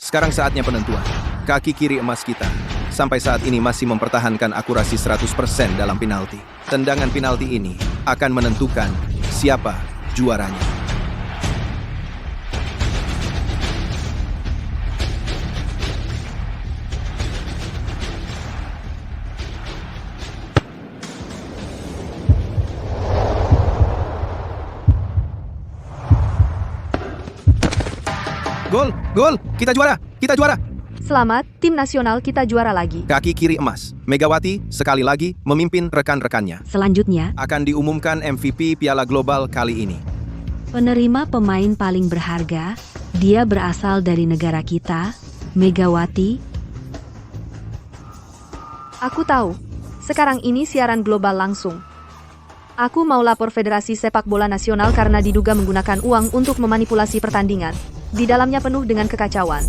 Sekarang saatnya penentuan. Kaki kiri emas kita sampai saat ini masih mempertahankan akurasi 100% dalam penalti. Tendangan penalti ini akan menentukan siapa juaranya. Gol, gol, kita juara, kita juara. Selamat, tim nasional kita juara lagi. Kaki kiri emas, Megawati sekali lagi memimpin rekan-rekannya. Selanjutnya, Akan diumumkan MVP Piala Global kali ini. penerima pemain paling berharga, dia berasal dari negara kita, Megawati. Aku tahu. Sekarang ini siaran global langsung. Aku mau lapor Federasi Sepak Bola Nasional karena diduga menggunakan uang untuk memanipulasi pertandingan. Di dalamnya penuh dengan kekacauan.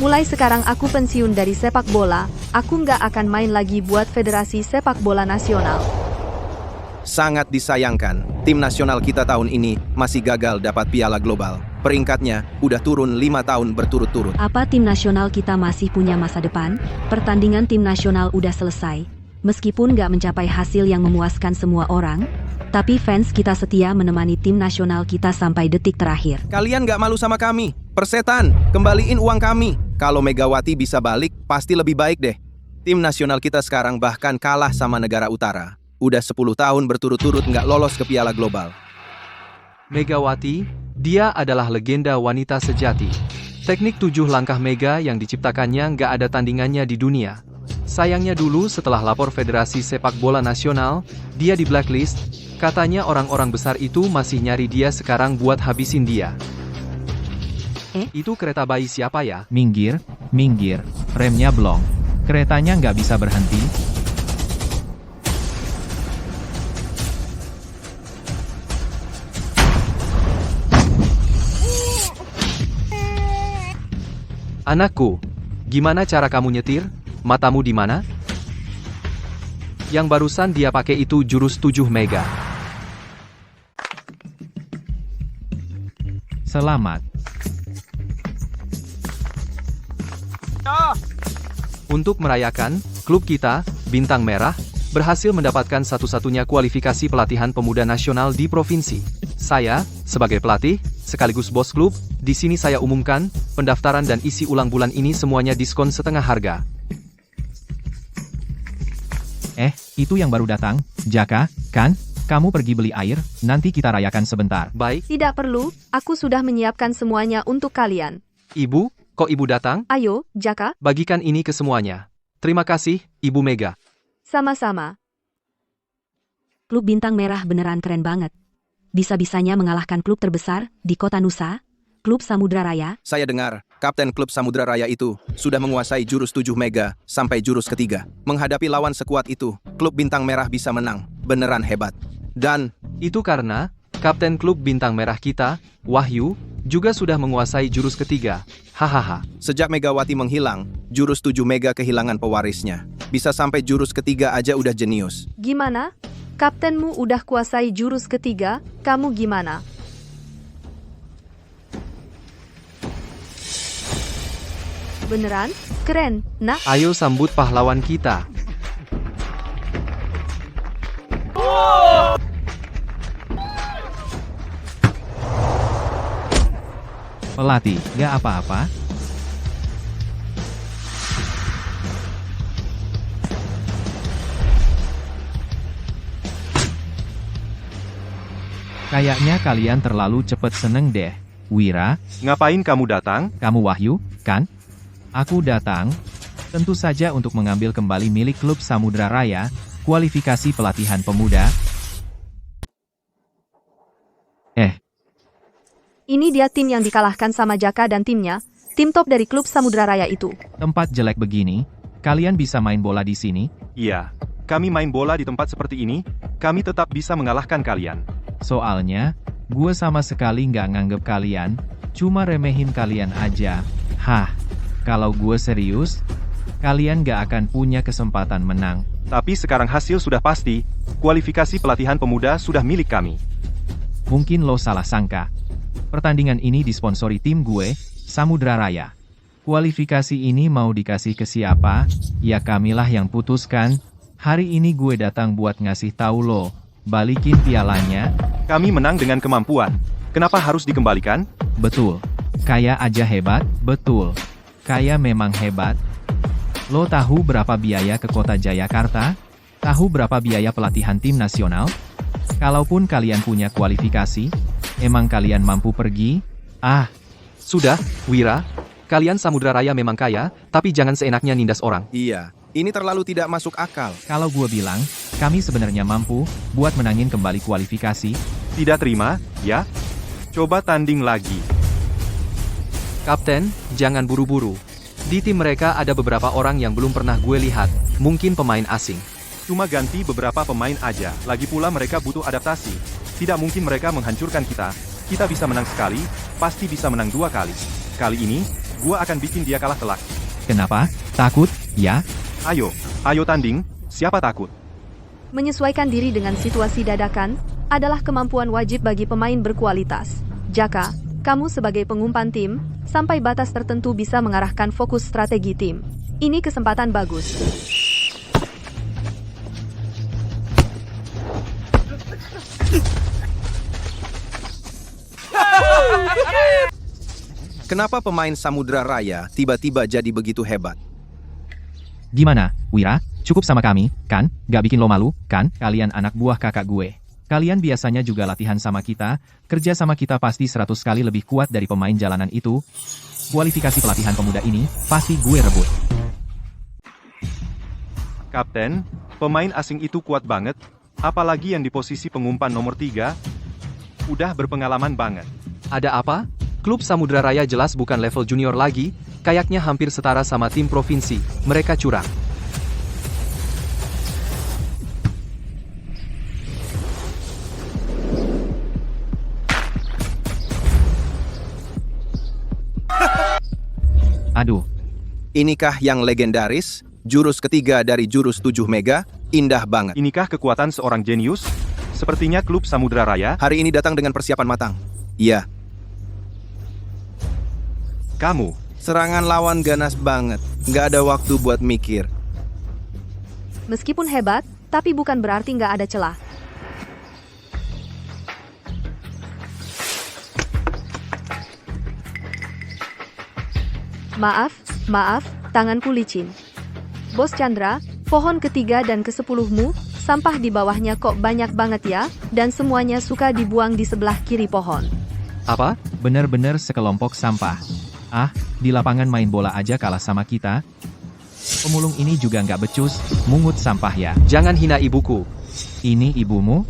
Mulai sekarang aku pensiun dari sepak bola, aku nggak akan main lagi buat Federasi Sepak Bola Nasional. Sangat disayangkan, tim nasional kita tahun ini masih gagal dapat Piala Global. Peringkatnya udah turun 5 tahun berturut-turut. Apa tim nasional kita masih punya masa depan? Pertandingan tim nasional udah selesai. Meskipun nggak mencapai hasil yang memuaskan semua orang, tapi fans kita setia menemani tim nasional kita sampai detik terakhir. Kalian nggak malu sama kami? Persetan, kembaliin uang kami. Kalau Megawati bisa balik, pasti lebih baik deh. Tim nasional kita sekarang bahkan kalah sama negara utara. Udah 10 tahun berturut-turut nggak lolos ke Piala Global. Megawati, dia adalah legenda wanita sejati. Teknik 7 langkah Mega yang diciptakannya nggak ada tandingannya di dunia. Sayangnya dulu setelah lapor Federasi Sepak Bola Nasional, dia di blacklist. Katanya orang-orang besar itu masih nyari dia sekarang buat habisin dia. Itu kereta bayi siapa ya? Minggir, minggir, remnya blong. Keretanya nggak bisa berhenti. Anakku, gimana cara kamu nyetir? Matamu di mana? Yang barusan dia pakai itu jurus 7 Mega. Selamat. Untuk merayakan, klub kita, Bintang Merah, berhasil mendapatkan satu-satunya kualifikasi pelatihan pemuda nasional di provinsi. Saya, sebagai pelatih, sekaligus bos klub, di sini saya umumkan, pendaftaran dan isi ulang bulan ini semuanya diskon setengah harga. Itu yang baru datang, Jaka, kan? Kamu pergi beli air, nanti kita rayakan sebentar. Baik, Tidak perlu, aku sudah menyiapkan semuanya untuk kalian. Ibu, kok ibu datang? Ayo, Jaka, Bagikan ini ke semuanya. Terima kasih, Ibu Mega. sama-sama. Klub Bintang Merah beneran keren banget. Bisa-bisanya mengalahkan klub terbesar di kota Nusa, klub Samudra Raya. Saya dengar, Kapten klub Samudra Raya itu sudah menguasai jurus 7 Mega sampai jurus ketiga. Menghadapi lawan sekuat itu, klub Bintang Merah bisa menang. Beneran hebat. Dan Itu karena, Kapten klub Bintang Merah kita, Wahyu, juga sudah menguasai jurus ketiga. Hahaha. sejak Megawati menghilang, jurus 7 Mega kehilangan pewarisnya. Bisa sampai jurus ketiga aja udah jenius. Gimana? Kaptenmu udah kuasai jurus ketiga, kamu gimana? Beneran? Keren, nah? Ayo sambut pahlawan kita. Pelatih, nggak apa-apa? Kayaknya kalian terlalu cepet seneng deh. Wira, Ngapain kamu datang? kamu Wahyu, kan? Aku datang, tentu saja untuk mengambil kembali milik klub Samudra Raya, kualifikasi pelatihan pemuda. Ini dia tim yang dikalahkan sama Jaka dan timnya, tim top dari klub Samudra Raya itu. Tempat jelek begini, kalian bisa main bola di sini? Iya, kami main bola di tempat seperti ini, kami tetap bisa mengalahkan kalian. Soalnya, gue sama sekali nggak nganggep kalian, cuma remehin kalian aja. Hah, kalau gue serius, kalian nggak akan punya kesempatan menang. Tapi sekarang hasil sudah pasti, kualifikasi pelatihan pemuda sudah milik kami. Mungkin lo salah sangka. Pertandingan ini disponsori tim gue, Samudra Raya. Kualifikasi ini mau dikasih ke siapa? Ya kamilah yang putuskan. Hari ini gue datang buat ngasih tahu lo. Balikin pialanya. Kami menang dengan kemampuan. Kenapa harus dikembalikan? Betul. Kaya aja hebat, betul. Kaya memang hebat. Lo tahu berapa biaya ke kota Jayakarta? Tahu berapa biaya pelatihan tim nasional? Kalaupun kalian punya kualifikasi, emang kalian mampu pergi? Ah, Sudah, Wira. Kalian Samudra Raya memang kaya, tapi jangan seenaknya nindas orang. Iya, ini terlalu tidak masuk akal. kalau gue bilang, kami sebenarnya mampu buat menangin kembali kualifikasi. Tidak terima, ya? Coba tanding lagi. Kapten, jangan buru-buru. Di tim mereka ada beberapa orang yang belum pernah gue lihat, mungkin pemain asing. Cuma ganti beberapa pemain aja. Lagi pula mereka butuh adaptasi. Tidak mungkin mereka menghancurkan kita. Kita bisa menang sekali, pasti bisa menang 2 kali. Kali ini, gua akan bikin dia kalah telak. Kenapa? Takut? Ya? Ayo tanding, siapa takut? Menyesuaikan diri dengan situasi dadakan adalah kemampuan wajib bagi pemain berkualitas. Jaka, kamu sebagai pengumpan tim, sampai batas tertentu bisa mengarahkan fokus strategi tim. Ini kesempatan bagus. Kenapa pemain Samudra Raya tiba-tiba jadi begitu hebat? Gimana, Wira? Cukup sama kami, kan? Gak bikin lo malu, kan? Kalian anak buah kakak gue. Kalian biasanya juga latihan sama kita, kerja sama kita pasti 100 kali lebih kuat dari pemain jalanan itu. Kualifikasi pelatihan pemuda ini, pasti gue rebut. Kapten, pemain asing itu kuat banget, apalagi yang di posisi pengumpan nomor 3. Udah berpengalaman banget. Ada apa? Klub Samudra Raya jelas bukan level junior lagi, kayaknya hampir setara sama tim provinsi. Mereka curang. Aduh, Inikah yang legendaris? Jurus ketiga dari jurus 7 mega? Indah banget. Inikah kekuatan seorang jenius? Sepertinya klub Samudra Raya, Hari ini datang dengan persiapan matang. Iya, kamu. serangan lawan ganas banget. Nggak ada waktu buat mikir. Meskipun hebat, tapi bukan berarti nggak ada celah. Maaf, tanganku licin. Bos Chandra, pohon ketiga dan ke-10mu, sampah di bawahnya kok banyak banget ya, dan semuanya suka dibuang di sebelah kiri pohon. Apa? bener-bener sekelompok sampah. Ah, di lapangan main bola aja kalah sama kita. Pemulung ini juga nggak becus, mungut sampah ya. Jangan hina ibuku. Ini ibumu?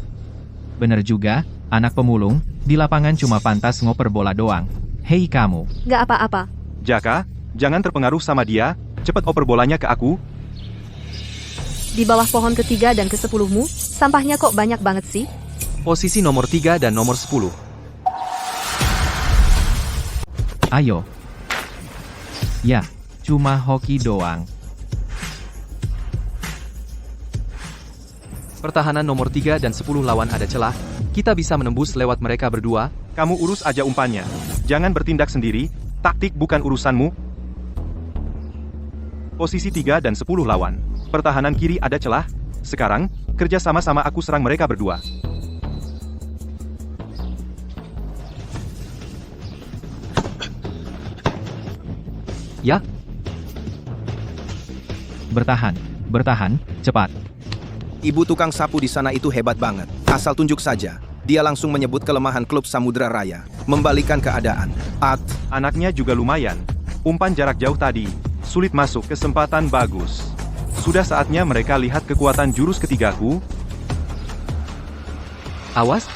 Bener juga, anak pemulung, di lapangan cuma pantas ngoper bola doang. Hei kamu, Nggak apa-apa. Jaka, jangan terpengaruh sama dia, cepet oper bolanya ke aku. Di bawah pohon ketiga dan ke-10mu, sampahnya kok banyak banget sih? Posisi nomor 3 dan nomor 10. ayo. Ya, cuma hoki doang. Pertahanan nomor 3 dan 10 lawan ada celah. Kita bisa menembus lewat mereka berdua. Kamu urus aja umpannya. Jangan bertindak sendiri, taktik bukan urusanmu. Posisi 3 dan 10 lawan. Pertahanan kiri ada celah. Sekarang, kerja sama-sama aku serang mereka berdua. Ya, Bertahan, cepat. Ibu tukang sapu di sana itu hebat banget. Asal tunjuk saja. Dia langsung menyebut kelemahan klub Samudra Raya. Membalikan keadaan. Anaknya juga lumayan. Umpan jarak jauh tadi. Sulit masuk, kesempatan bagus. Sudah saatnya mereka lihat kekuatan jurus ketigaku. awas.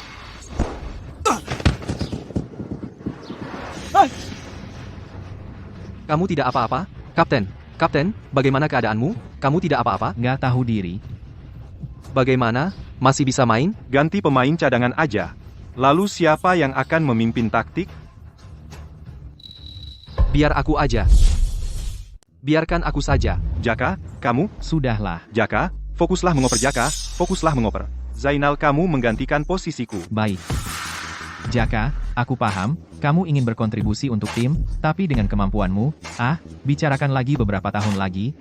Kamu tidak apa-apa, Kapten. Kapten, bagaimana keadaanmu? Kamu tidak apa-apa? Nggak tahu diri. Bagaimana? Masih bisa main? Ganti pemain cadangan aja. Lalu siapa yang akan memimpin taktik? Biar aku aja. Biarkan aku saja. Jaka, kamu? Sudahlah, Jaka, fokuslah mengoper Jaka, fokuslah mengoper. Zainal, kamu menggantikan posisiku. baik. Jaka, Aku paham, kamu ingin berkontribusi untuk tim, tapi dengan kemampuanmu, bicarakan lagi beberapa tahun lagi.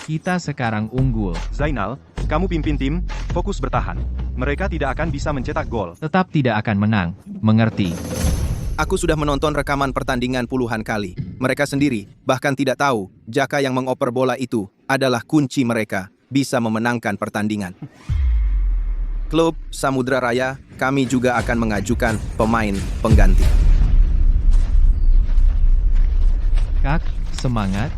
Kita sekarang unggul, Zainal, kamu pimpin tim, fokus bertahan. Mereka tidak akan bisa mencetak gol. tetap tidak akan menang, mengerti? Aku sudah menonton rekaman pertandingan puluhan kali. Mereka sendiri bahkan tidak tahu Jaka yang mengoper bola itu adalah kunci mereka bisa memenangkan pertandingan. Klub Samudra Raya, kami juga akan mengajukan pemain pengganti. Kak, semangat.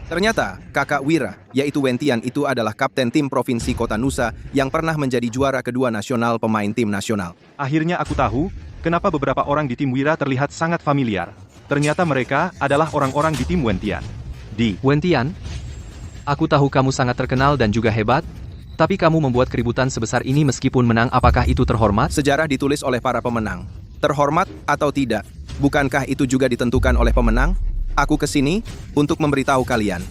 Ternyata, kakak Wira, yaitu Wentian itu adalah kapten tim Provinsi Kota Nusa yang pernah menjadi juara kedua nasional pemain tim nasional. Akhirnya aku tahu, kenapa beberapa orang di tim Wira terlihat sangat familiar. Ternyata mereka adalah orang-orang di tim Wentian. Wentian, aku tahu kamu sangat terkenal dan juga hebat, tapi kamu membuat keributan sebesar ini meskipun menang, apakah itu terhormat? Sejarah ditulis oleh para pemenang. Terhormat atau tidak, bukankah itu juga ditentukan oleh pemenang? Aku kesini untuk memberitahu kalian.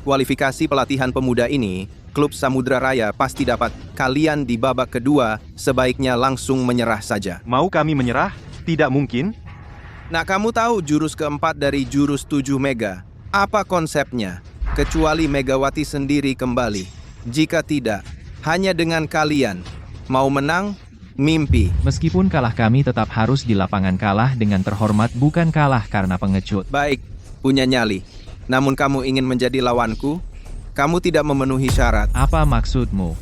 Kualifikasi pelatihan pemuda ini, klub Samudra Raya pasti dapat. Kalian di babak kedua sebaiknya langsung menyerah saja. Mau kami menyerah? Tidak mungkin. Nah, kamu tahu jurus keempat dari jurus 7 Mega? Apa konsepnya? Kecuali Megawati sendiri kembali. Jika tidak, hanya dengan kalian. Mau menang? Mimpi. Meskipun kalah kami tetap harus di lapangan kalah dengan terhormat, bukan kalah karena pengecut. Baik, punya nyali. Namun kamu ingin menjadi lawanku? Kamu tidak memenuhi syarat. Apa maksudmu?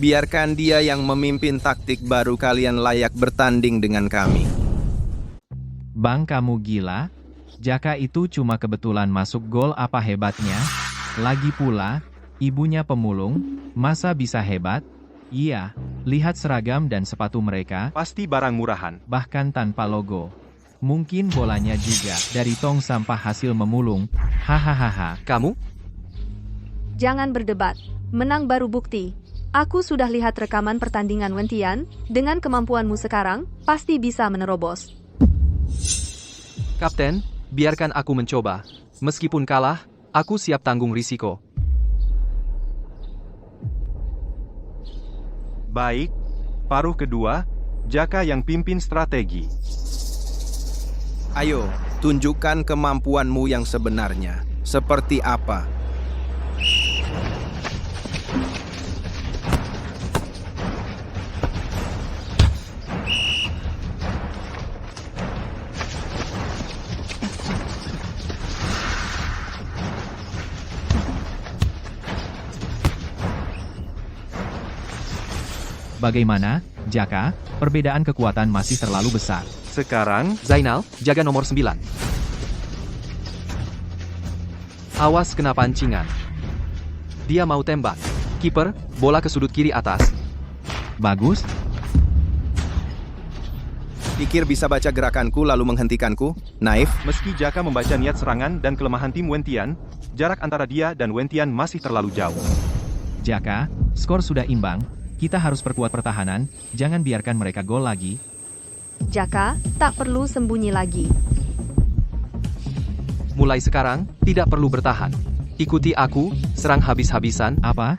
Biarkan dia yang memimpin taktik, baru kalian layak bertanding dengan kami. Bang, kamu gila? Jaka itu cuma kebetulan masuk gol, apa hebatnya? Lagi pula, ibunya pemulung, masa bisa hebat? Iya, lihat seragam dan sepatu mereka, Pasti barang murahan. bahkan tanpa logo. Mungkin bolanya juga dari tong sampah hasil memulung. Hahaha. Kamu? Jangan berdebat. Menang baru bukti. Aku sudah lihat rekaman pertandingan Wentian. Dengan kemampuanmu sekarang, pasti bisa menerobos. Kapten, biarkan aku mencoba. Meskipun kalah, aku siap tanggung risiko. Baik, paruh kedua, Jaka yang pimpin strategi. Ayo, tunjukkan kemampuanmu yang sebenarnya. Seperti apa? Bagaimana, Jaka? Perbedaan kekuatan masih terlalu besar. Sekarang, Zainal, jaga nomor 9. Awas kena pancingan. Dia mau tembak. Kiper, bola ke sudut kiri atas. Bagus, Pikir bisa baca gerakanku lalu menghentikanku? Naif? meski Jaka membaca niat serangan dan kelemahan tim Wentian, jarak antara dia dan Wentian masih terlalu jauh. Jaka, skor sudah imbang. Kita harus perkuat pertahanan, jangan biarkan mereka gol lagi. Jaka, tak perlu sembunyi lagi. Mulai sekarang, tidak perlu bertahan. Ikuti aku, serang habis-habisan. Apa?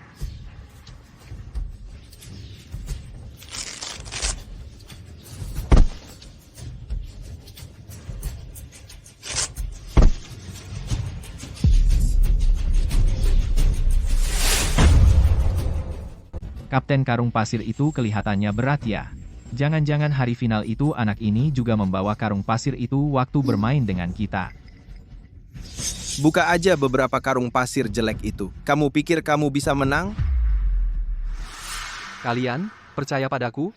Kapten karung pasir itu kelihatannya berat ya. Jangan-jangan hari final itu anak ini juga membawa karung pasir itu waktu bermain dengan kita. Buka aja beberapa karung pasir jelek itu. Kamu pikir kamu bisa menang? Kalian, percaya padaku?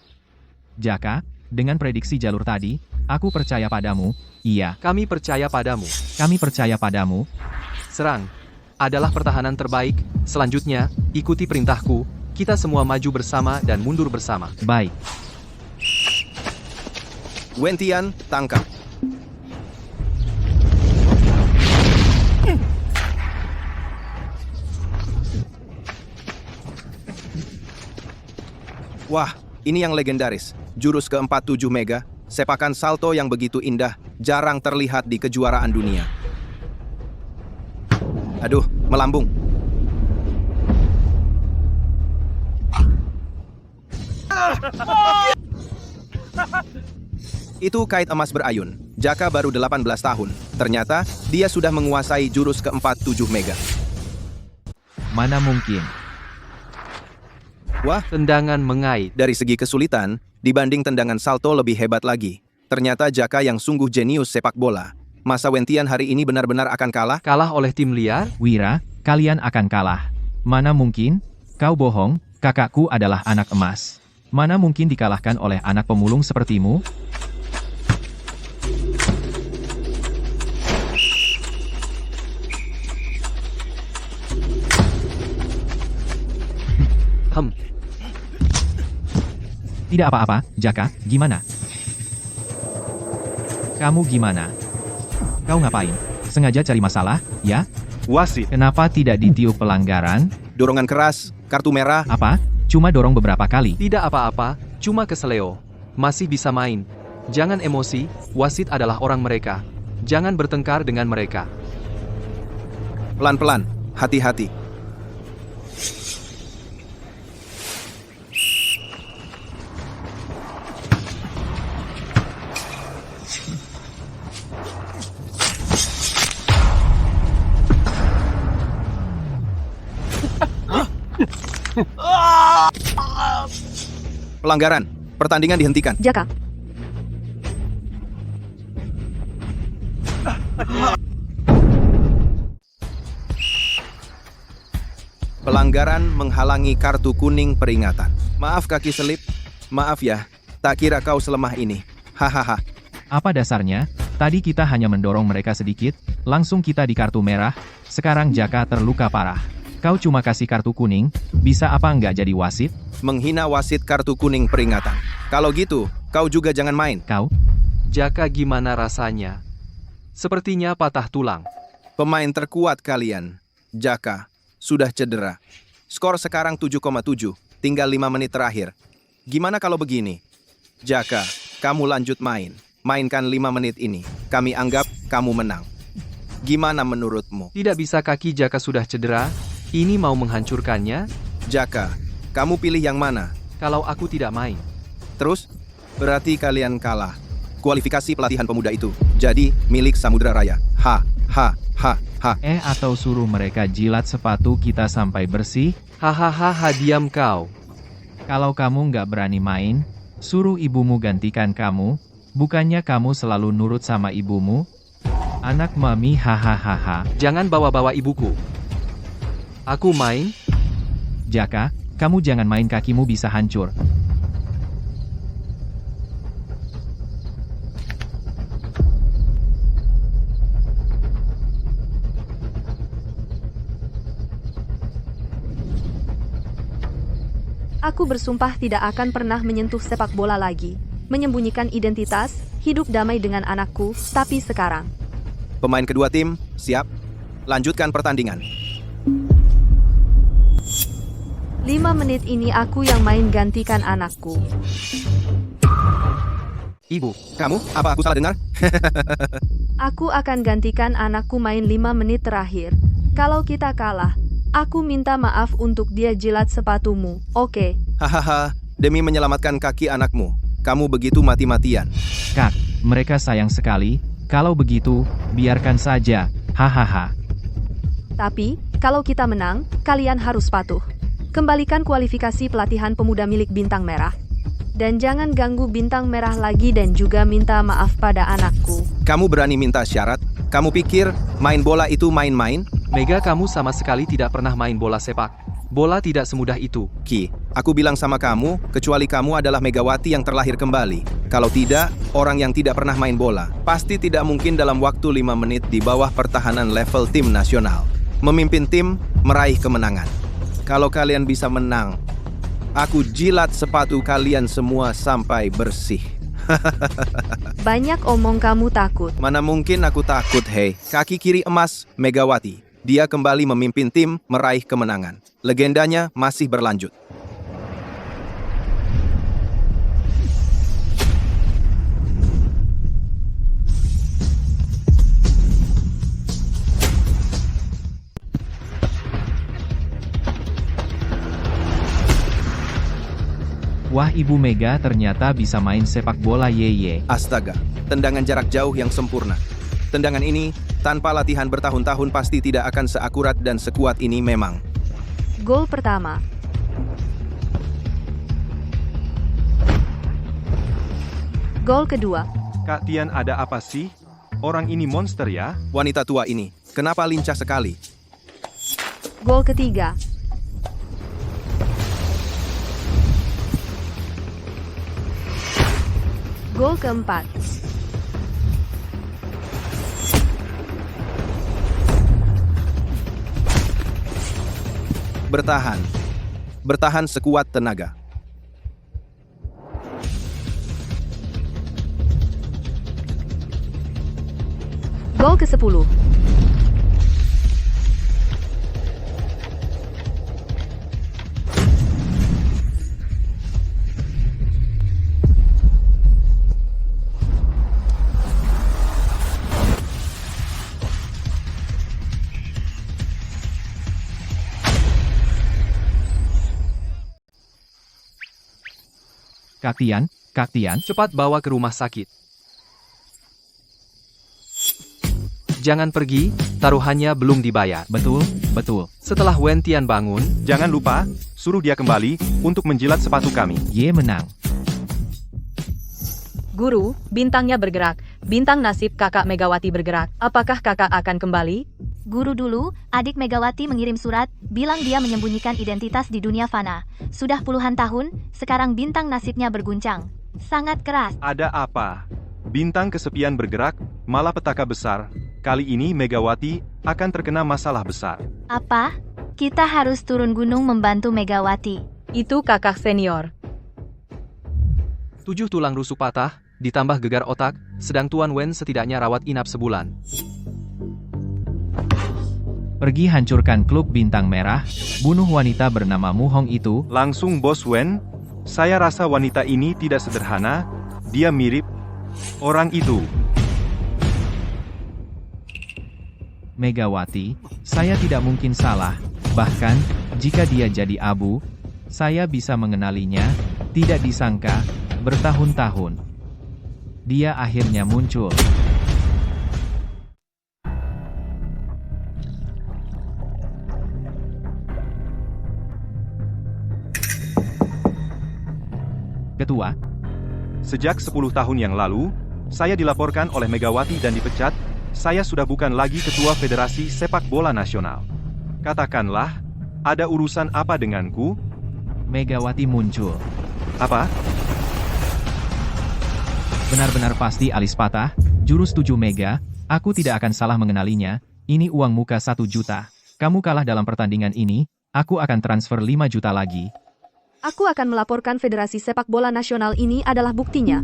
Jaka, dengan prediksi jalur tadi, aku percaya padamu. Iya, Kami percaya padamu. kami percaya padamu. Serang. Adalah pertahanan terbaik. Selanjutnya, ikuti perintahku. Kita semua maju bersama dan mundur bersama. Baik. Wentian, tangkap. Wah, ini yang legendaris. Jurus keempat 7 Mega, sepakan salto yang begitu indah, jarang terlihat di kejuaraan dunia. Aduh, melambung. Itu kait emas berayun. Jaka baru 18 tahun. Ternyata, dia sudah menguasai jurus keempat 7 mega. Mana mungkin. Wah, Tendangan mengait. dari segi kesulitan, dibanding tendangan salto lebih hebat lagi. Ternyata Jaka yang sungguh jenius sepak bola. Masa Wentian hari ini benar-benar akan kalah? Kalah oleh tim liar? Wira, kalian akan kalah. Mana mungkin? Kau bohong, kakakku adalah anak emas. Mana mungkin dikalahkan oleh anak pemulung sepertimu? Tidak apa-apa, Jaka, gimana? Kamu gimana? Kau ngapain? Sengaja cari masalah, ya? Wasit. Kenapa tidak ditiup pelanggaran? Dorongan keras, kartu merah. Apa? Cuma dorong beberapa kali. Tidak apa-apa, cuma keseleo. Masih bisa main. Jangan emosi, wasit adalah orang mereka. Jangan bertengkar dengan mereka. Pelan-pelan, hati-hati. Pelanggaran, pertandingan dihentikan. Jaka, Pelanggaran menghalangi kartu kuning peringatan. Maaf kaki selip. Maaf ya, tak kira kau selemah ini. Hahaha. Apa dasarnya? Tadi kita hanya mendorong mereka sedikit, langsung kita di kartu merah, sekarang Jaka terluka parah. Kau cuma kasih kartu kuning, bisa apa nggak jadi wasit? Menghina wasit kartu kuning peringatan. Kalau gitu, kau juga jangan main. Kau? Jaka gimana rasanya? Sepertinya patah tulang. Pemain terkuat kalian, Jaka, sudah cedera. Skor sekarang 7,7, tinggal 5 menit terakhir. Gimana kalau begini? Jaka, kamu lanjut main. Mainkan 5 menit ini. Kami anggap kamu menang. Gimana menurutmu? Tidak bisa, kaki Jaka sudah cedera. Ini mau menghancurkannya? Jaka, kamu pilih yang mana? Kalau aku tidak main. Terus, berarti kalian kalah. Kualifikasi pelatihan pemuda itu jadi milik Samudra Raya. Ha, ha, ha, ha. Atau suruh mereka jilat sepatu kita sampai bersih? Hahaha, diam kau. Kalau kamu nggak berani main, suruh ibumu gantikan kamu. Bukannya kamu selalu nurut sama ibumu? Anak mami, hahaha. Jangan bawa-bawa ibuku. Aku main. Jaka, kamu jangan main, kakimu bisa hancur. aku bersumpah tidak akan pernah menyentuh sepak bola lagi. Menyembunyikan identitas, hidup damai dengan anakku, tapi sekarang. Pemain kedua tim, siap. Lanjutkan pertandingan. 5 menit ini aku yang main gantikan anakku. Ibu. Kamu, apa aku salah dengar? Aku akan gantikan anakku main 5 menit terakhir. Kalau kita kalah, aku minta maaf untuk dia jilat sepatumu, oke? Hahaha, demi menyelamatkan kaki anakmu. Kamu begitu mati-matian. Kak, mereka sayang sekali. Kalau begitu, biarkan saja. Hahaha. Tapi, kalau kita menang, kalian harus patuh. Kembalikan kualifikasi pelatihan pemuda milik Bintang Merah. Dan jangan ganggu Bintang Merah lagi dan juga minta maaf pada anakku. Kamu berani minta syarat? Kamu pikir main bola itu main-main? Mega, kamu sama sekali tidak pernah main bola sepak. Bola tidak semudah itu. Ki, aku bilang sama kamu, kecuali kamu adalah Megawati yang terlahir kembali. Kalau tidak, orang yang tidak pernah main bola, pasti tidak mungkin dalam waktu 5 menit di bawah pertahanan level tim nasional. Memimpin tim, meraih kemenangan. Kalau kalian bisa menang, aku jilat sepatu kalian semua sampai bersih. Banyak omong kamu takut. Mana mungkin aku takut, hei. Kaki kiri emas, Megawati. Dia kembali memimpin tim, meraih kemenangan. Legendanya masih berlanjut. Wah, Ibu Mega ternyata bisa main sepak bola ye. Astaga, tendangan jarak jauh yang sempurna. Tendangan ini, tanpa latihan bertahun-tahun pasti tidak akan seakurat dan sekuat ini memang. Gol pertama. Gol kedua. Kak Tian, ada apa sih? Orang ini monster ya? Wanita tua ini, kenapa lincah sekali? Gol ketiga. Gol keempat. Bertahan. Bertahan sekuat tenaga. Gol ke-10. Kak Tian, Cepat bawa ke rumah sakit. Jangan pergi, taruhannya belum dibayar. betul. Setelah Wen Tian bangun, Jangan lupa, suruh dia kembali untuk menjilat sepatu kami. Ye menang. Guru, bintangnya bergerak. Bintang nasib kakak Megawati bergerak. Apakah kakak akan kembali? Guru dulu, adik Megawati mengirim surat, bilang dia menyembunyikan identitas di dunia fana. Sudah puluhan tahun, sekarang bintang nasibnya berguncang. Sangat keras. Ada apa? Bintang kesepian bergerak, malah petaka besar. Kali ini Megawati akan terkena masalah besar. Apa? Kita harus turun gunung membantu Megawati. Itu kakak senior. 7 tulang rusuk patah, ditambah gegar otak, sedang Tuan Wen setidaknya rawat inap sebulan. Pergi hancurkan klub bintang merah, bunuh wanita bernama Mu Hong itu. Langsung Bos Wen, saya rasa wanita ini tidak sederhana, dia mirip orang itu. Megawati, saya tidak mungkin salah. Bahkan, jika dia jadi abu, saya bisa mengenalinya, tidak disangka, bertahun-tahun. Dia akhirnya muncul. Ketua, Sejak 10 tahun yang lalu, saya dilaporkan oleh Megawati dan dipecat. Saya sudah bukan lagi ketua Federasi Sepak Bola Nasional. Katakanlah, ada urusan apa denganku? Megawati muncul. Apa? Benar-benar pasti alis patah, jurus 7 mega, aku tidak akan salah mengenalinya, ini uang muka 1 juta. Kamu kalah dalam pertandingan ini, aku akan transfer 5 juta lagi. Aku akan melaporkan Federasi Sepak Bola Nasional, ini adalah buktinya.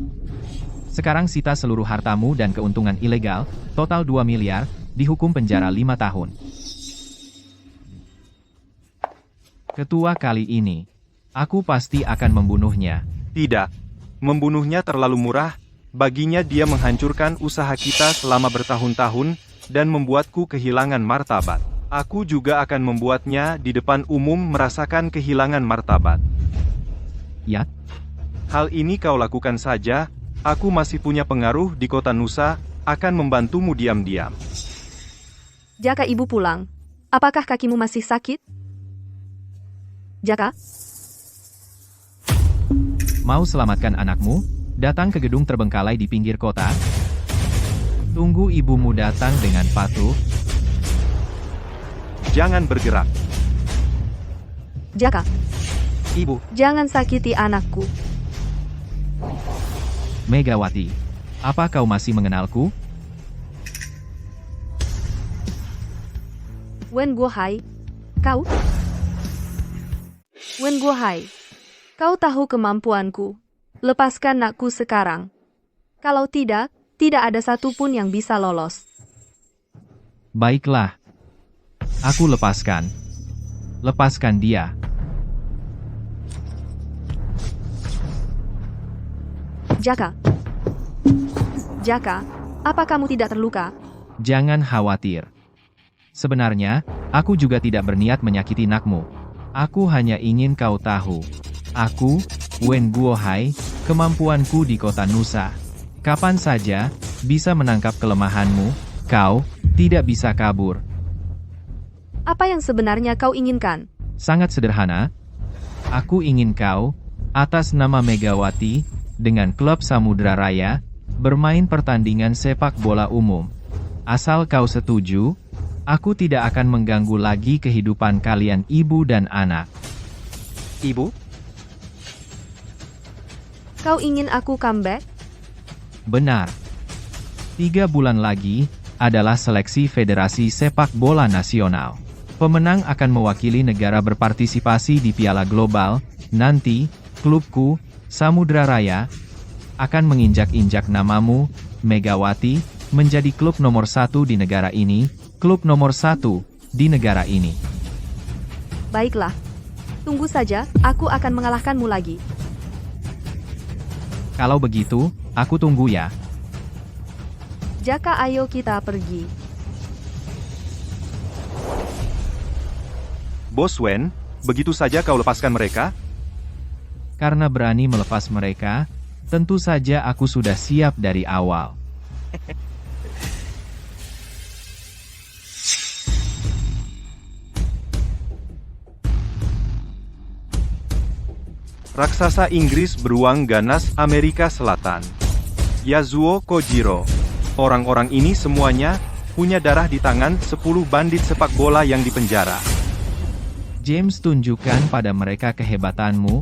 Sekarang sita seluruh hartamu dan keuntungan ilegal, total 2 miliar, dihukum penjara 5 tahun. Ketua, kali ini, aku pasti akan membunuhnya. Tidak. Membunuhnya terlalu murah. Baginya dia menghancurkan usaha kita selama bertahun-tahun dan membuatku kehilangan martabat. Aku juga akan membuatnya di depan umum merasakan kehilangan martabat. Ya, Hal ini kau lakukan saja. Aku masih punya pengaruh di kota Nusa, akan membantumu diam-diam. Jaka ibu pulang. Apakah kakimu masih sakit? Jaka? mau selamatkan anakmu? Datang ke gedung terbengkalai di pinggir kota. Tunggu ibumu datang dengan patuh. Jangan bergerak. Jaka, Ibu, jangan sakiti anakku. Megawati, apa kau masih mengenalku? Wen Guohai, kau? Wen Guohai, kau tahu kemampuanku. Lepaskan nakku sekarang. Kalau tidak, tidak ada satupun yang bisa lolos. Baiklah. Aku lepaskan. Lepaskan dia. Jaka. Jaka, apa kamu tidak terluka? Jangan khawatir. Sebenarnya, aku juga tidak berniat menyakiti nakmu. Aku hanya ingin kau tahu. Aku Wen Guohai, kemampuanku di kota Nusa. Kapan saja, bisa menangkap kelemahanmu, kau tidak bisa kabur. Apa yang sebenarnya kau inginkan? Sangat sederhana. Aku ingin kau, atas nama Megawati, dengan klub Samudra Raya, bermain pertandingan sepak bola umum. Asal kau setuju, aku tidak akan mengganggu lagi kehidupan kalian ibu dan anak. Ibu? Kau ingin aku comeback? Benar. 3 bulan lagi, adalah seleksi Federasi Sepak Bola Nasional. Pemenang akan mewakili negara berpartisipasi di Piala Global. Nanti, klubku, Samudra Raya, akan menginjak-injak namamu, Megawati, menjadi klub nomor 1 di negara ini, klub nomor 1 di negara ini. Baiklah. Tunggu saja, aku akan mengalahkanmu lagi. Kalau begitu, aku tunggu ya. Jaka, ayo kita pergi. Bos Wen, begitu saja kau lepaskan mereka? Karena berani melepas mereka, tentu saja aku sudah siap dari awal. Raksasa Inggris beruang ganas Amerika Selatan. Yasuo Kojiro. Orang-orang ini semuanya punya darah di tangan 10 bandit sepak bola yang dipenjara. James, tunjukkan pada mereka kehebatanmu.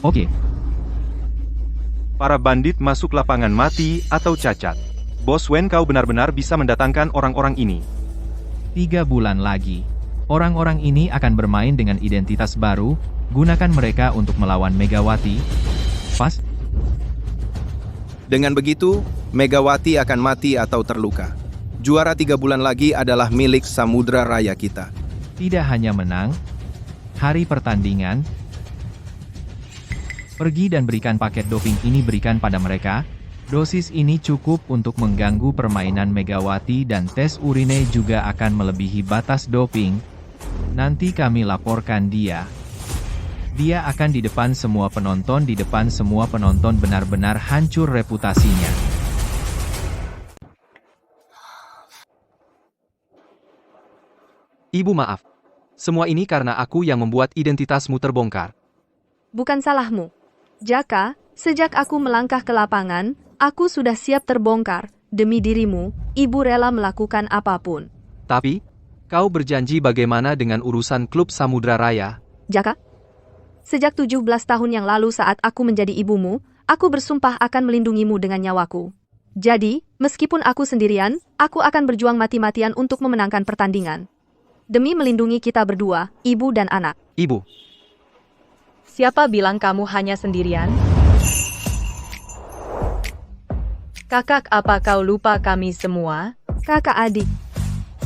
Oke. Para bandit masuk lapangan mati atau cacat. Bos Wen, kau benar-benar bisa mendatangkan orang-orang ini. 3 bulan lagi. Orang-orang ini akan bermain dengan identitas baru, gunakan mereka untuk melawan Megawati. Pas? Dengan begitu, Megawati akan mati atau terluka. Juara 3 bulan lagi adalah milik Samudra Raya kita. Tidak hanya menang, hari pertandingan, pergi dan berikan paket doping ini berikan pada mereka. Dosis ini cukup untuk mengganggu permainan Megawati dan tes urine juga akan melebihi batas doping. Nanti kami laporkan dia. Dia akan di depan semua penonton, benar-benar hancur reputasinya. Ibu, maaf. Semua ini karena aku yang membuat identitasmu terbongkar. Bukan salahmu. Jaka, sejak aku melangkah ke lapangan, aku sudah siap terbongkar. Demi dirimu, ibu rela melakukan apapun. Tapi, kau berjanji bagaimana dengan urusan klub Samudra Raya? Jaka, sejak 17 tahun yang lalu saat aku menjadi ibumu, aku bersumpah akan melindungimu dengan nyawaku. Jadi, meskipun aku sendirian, aku akan berjuang mati-matian untuk memenangkan pertandingan. Demi melindungi kita berdua, ibu dan anak. Ibu. Siapa bilang kamu hanya sendirian? Kakak, apa kau lupa kami semua? Kakak adik,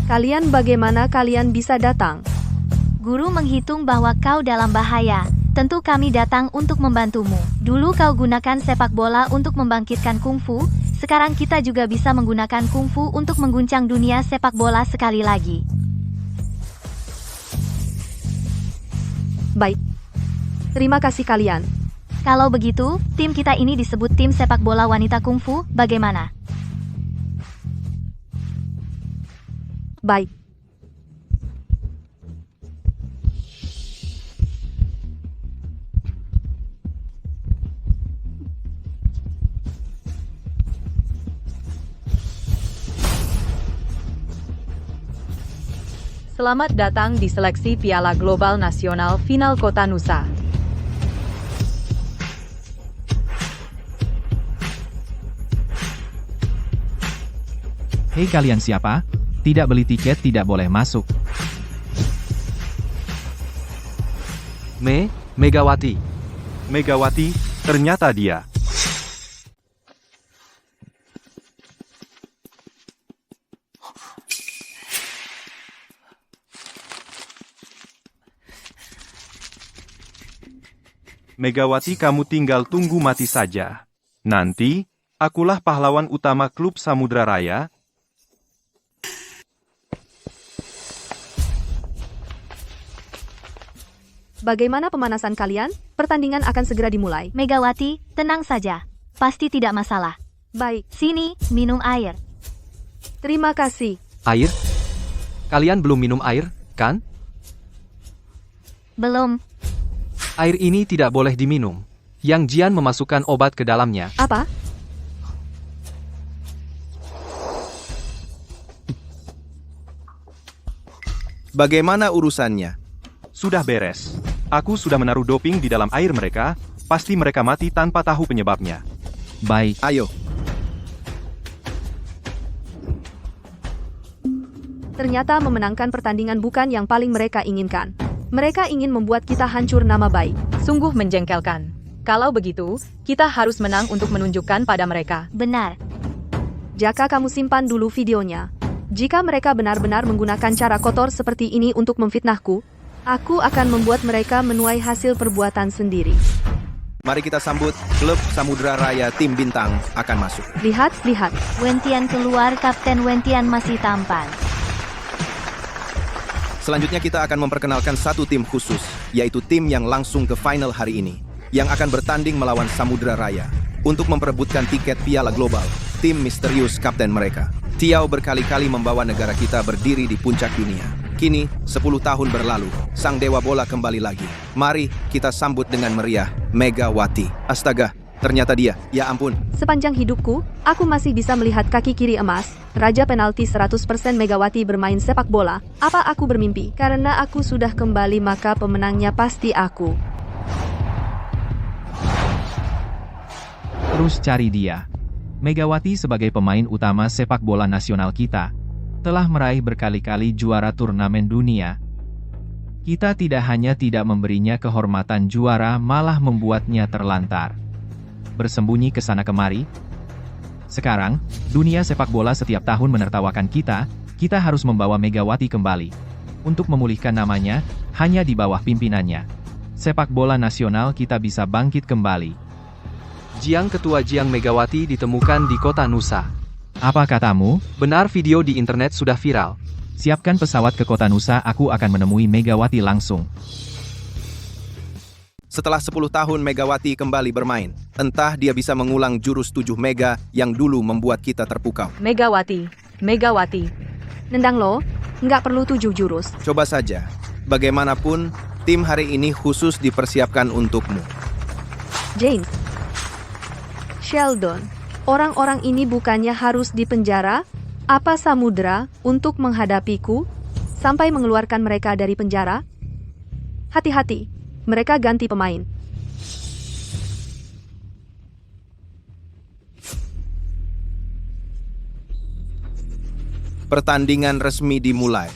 kalian bagaimana kalian bisa datang? Guru menghitung bahwa kau dalam bahaya. Tentu kami datang untuk membantumu. Dulu kau gunakan sepak bola untuk membangkitkan kungfu, sekarang kita juga bisa menggunakan kungfu untuk mengguncang dunia sepak bola sekali lagi. Baik. Terima kasih kalian. Kalau begitu, tim kita ini disebut tim sepak bola wanita kungfu, bagaimana? Baik. Selamat datang di seleksi Piala Global Nasional Final Kota Nusa. Hei kalian siapa? Tidak beli tiket tidak boleh masuk. Megawati. Megawati, ternyata dia. Megawati, kamu tinggal tunggu mati saja. Nanti, akulah pahlawan utama klub Samudra Raya. Bagaimana pemanasan kalian? Pertandingan akan segera dimulai. Megawati, tenang saja. Pasti tidak masalah. Baik, Sini, minum air. terima kasih. Air? Kalian belum minum air, kan? Belum. Air ini tidak boleh diminum. Yang Jian memasukkan obat ke dalamnya. Apa? Bagaimana urusannya? Sudah beres. Aku sudah menaruh doping di dalam air mereka, pasti mereka mati tanpa tahu penyebabnya. Baik, Ayo, Ternyata memenangkan pertandingan bukan yang paling mereka inginkan. Mereka ingin membuat kita hancur nama baik. Sungguh menjengkelkan. Kalau begitu, kita harus menang untuk menunjukkan pada mereka. Benar. Jaka, kamu simpan dulu videonya. Jika mereka benar-benar menggunakan cara kotor seperti ini untuk memfitnahku, aku akan membuat mereka menuai hasil perbuatan sendiri. mari kita sambut klub Samudra Raya Tim Bintang akan masuk. Lihat, lihat. Wentian keluar, Kapten Wentian masih tampan. Selanjutnya kita akan memperkenalkan satu tim khusus, yaitu tim yang langsung ke final hari ini, yang akan bertanding melawan Samudra Raya untuk memperebutkan tiket Piala Global, tim misterius kapten mereka. Tiao berkali-kali membawa negara kita berdiri di puncak dunia. Kini, 10 tahun berlalu, sang dewa bola kembali lagi. Mari kita sambut dengan meriah Megawati. Astaga, ternyata dia. Ya ampun. Sepanjang hidupku, aku masih bisa melihat kaki kiri emas, Raja penalti 100% Megawati bermain sepak bola. Apa aku bermimpi? Karena aku sudah kembali, maka pemenangnya pasti aku. terus cari dia. Megawati sebagai pemain utama sepak bola nasional kita, telah meraih berkali-kali juara turnamen dunia. Kita tidak hanya tidak memberinya kehormatan juara, malah membuatnya terlantar. Bersembunyi ke sana kemari. Sekarang, dunia sepak bola setiap tahun menertawakan kita harus membawa Megawati kembali. Untuk memulihkan namanya, hanya di bawah pimpinannya, sepak bola nasional kita bisa bangkit kembali. Jiang Ketua Jiang Megawati ditemukan di kota Nusa. Apa katamu? Benar, video di internet sudah viral. Siapkan pesawat ke kota Nusa, aku akan menemui Megawati langsung. Setelah 10 tahun Megawati kembali bermain, entah dia bisa mengulang jurus 7 Mega yang dulu membuat kita terpukau. Megawati, Megawati. Nendang lo, nggak perlu 7 jurus. Coba saja, bagaimanapun, tim hari ini khusus dipersiapkan untukmu. James, Sheldon, orang-orang ini bukannya harus dipenjara? Apa Samudra untuk menghadapiku sampai mengeluarkan mereka dari penjara? Hati-hati, mereka ganti pemain. Pertandingan resmi dimulai.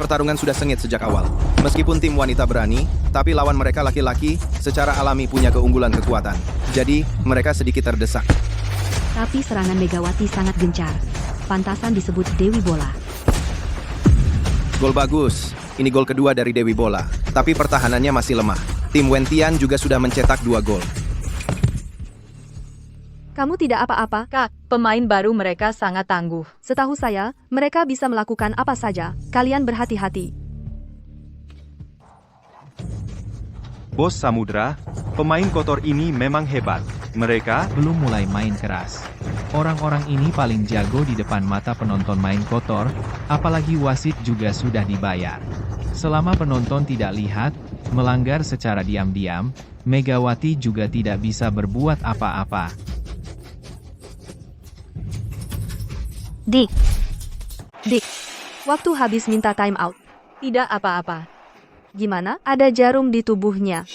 Pertarungan sudah sengit sejak awal. Meskipun tim wanita berani, tapi lawan mereka laki-laki secara alami punya keunggulan kekuatan. Jadi, mereka sedikit terdesak. Tapi serangan Megawati sangat gencar. Pantasan disebut Dewi Bola. Gol bagus. Ini gol kedua dari Dewi Bola. Tapi pertahanannya masih lemah. Tim Wentian juga sudah mencetak 2 gol. Kamu tidak apa-apa? Kak, pemain baru mereka sangat tangguh. Setahu saya, mereka bisa melakukan apa saja. Kalian berhati-hati. Bos Samudra, pemain kotor ini memang hebat. Mereka Belum mulai main keras. Orang-orang ini paling jago di depan mata penonton main kotor, apalagi wasit juga sudah dibayar. Selama penonton tidak lihat, melanggar secara diam-diam, Megawati juga tidak bisa berbuat apa-apa. Dik, Dik, waktu habis minta time out. Tidak apa-apa. Gimana? Ada jarum di tubuhnya.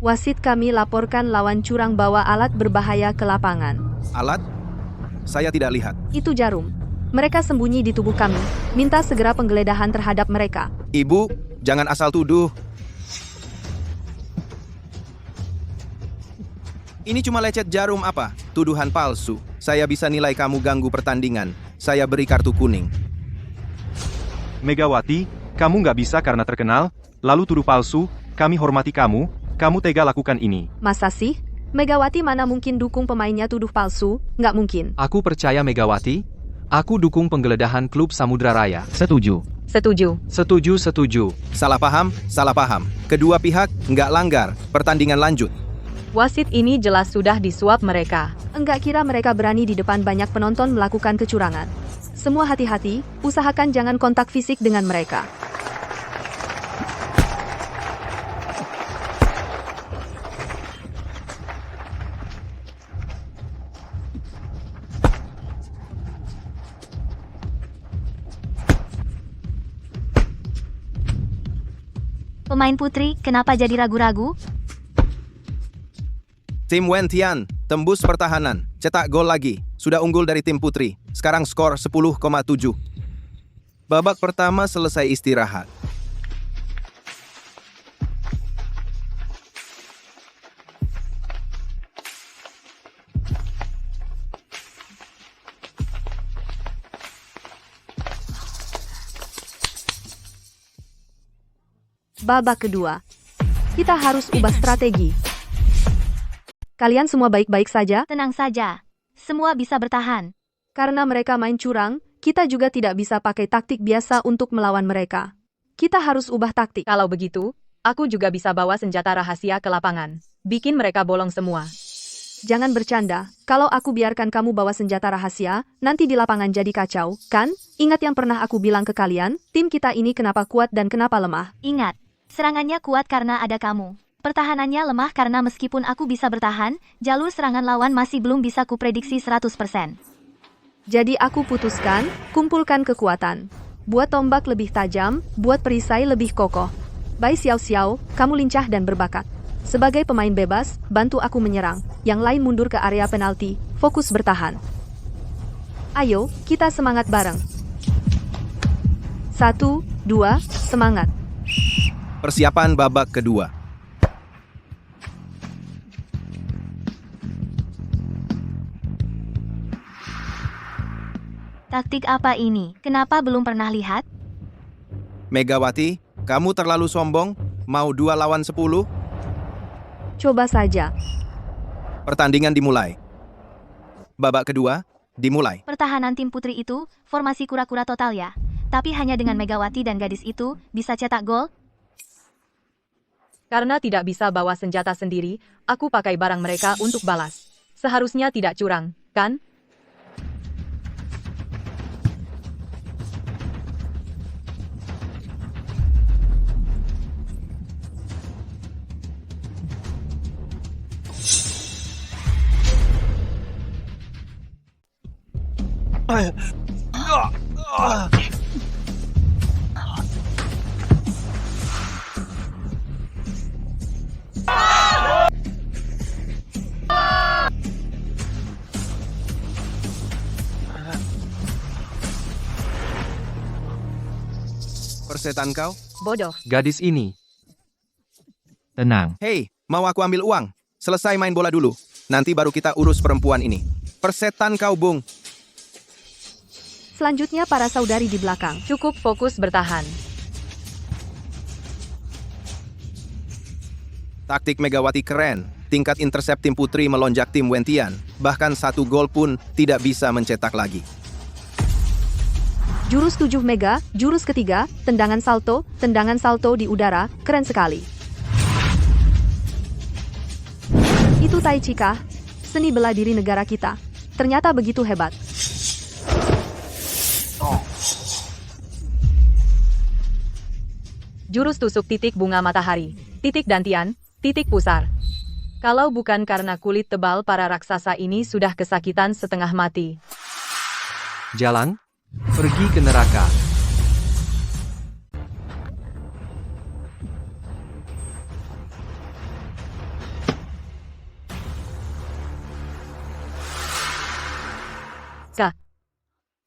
Wasit kami laporkan lawan curang bawa alat berbahaya ke lapangan. Alat? Saya tidak lihat. Itu jarum. Mereka sembunyi di tubuh kami. Minta segera penggeledahan terhadap mereka. Ibu, jangan asal tuduh. Ini cuma lecet jarum apa? Tuduhan palsu. Saya bisa nilai kamu ganggu pertandingan. Saya beri kartu kuning. Megawati, kamu nggak bisa karena terkenal, lalu tuduh palsu, kami hormati kamu tega lakukan ini. Masa sih? Megawati mana mungkin dukung pemainnya tuduh palsu? Nggak mungkin. Aku percaya Megawati. Aku dukung penggeledahan klub Samudra Raya. Setuju. Setuju. Setuju. Salah paham, salah paham. Kedua pihak nggak langgar, pertandingan lanjut. Wasit ini jelas sudah disuap mereka. Enggak kira mereka berani di depan banyak penonton melakukan kecurangan. Semua hati-hati, usahakan jangan kontak fisik dengan mereka. Pemain putri, kenapa jadi ragu-ragu? Tim Wentian, tembus pertahanan, cetak gol lagi. Sudah unggul dari tim putri. Sekarang skor 10,7. Babak pertama selesai istirahat. Babak kedua. Kita harus ubah strategi. Kalian semua baik-baik saja? Tenang saja. Semua bisa bertahan. Karena mereka main curang, kita juga tidak bisa pakai taktik biasa untuk melawan mereka. Kita harus ubah taktik. Kalau begitu, aku juga bisa bawa senjata rahasia ke lapangan. Bikin mereka bolong semua. Jangan bercanda. Kalau aku biarkan kamu bawa senjata rahasia, nanti di lapangan jadi kacau, kan? Ingat yang pernah aku bilang ke kalian, tim kita ini kenapa kuat dan kenapa lemah. Ingat, serangannya kuat karena ada kamu. Pertahanannya lemah karena meskipun aku bisa bertahan, jalur serangan lawan masih belum bisa kuprediksi 100%. Jadi aku putuskan, kumpulkan kekuatan. Buat tombak lebih tajam, buat perisai lebih kokoh. Bai Xiao Xiao, kamu lincah dan berbakat. Sebagai pemain bebas, bantu aku menyerang. Yang lain mundur ke area penalti, fokus bertahan. Ayo, kita semangat bareng. 1, 2, semangat. Persiapan babak kedua. Taktik apa ini? Kenapa belum pernah lihat? Megawati, kamu terlalu sombong? Mau 2 lawan 10? Coba saja. Pertandingan dimulai. Babak kedua, dimulai. Pertahanan tim putri itu, formasi kura-kura total ya. Tapi hanya dengan Megawati dan gadis itu, bisa cetak gol? Karena tidak bisa bawa senjata sendiri, aku pakai barang mereka untuk balas. Seharusnya tidak curang, kan? Persetan kau? Bodoh. Gadis ini. Tenang. Hei, mau aku ambil uang? Selesai main bola dulu. Nanti baru kita urus perempuan ini. Persetan kau, Bung. Selanjutnya para saudari di belakang. Cukup fokus bertahan. Taktik Megawati keren. Tingkat intercept tim putri melonjak tim Wentian. Bahkan 1 gol pun tidak bisa mencetak lagi. Jurus 7 mega, jurus ketiga, tendangan salto di udara, keren sekali. Itu Tai Chi kah? Seni bela diri negara kita. Ternyata begitu hebat. Jurus tusuk titik bunga matahari, titik dantian, titik pusar. Kalau bukan karena kulit tebal para raksasa ini sudah kesakitan setengah mati. Jalan. Pergi ke neraka.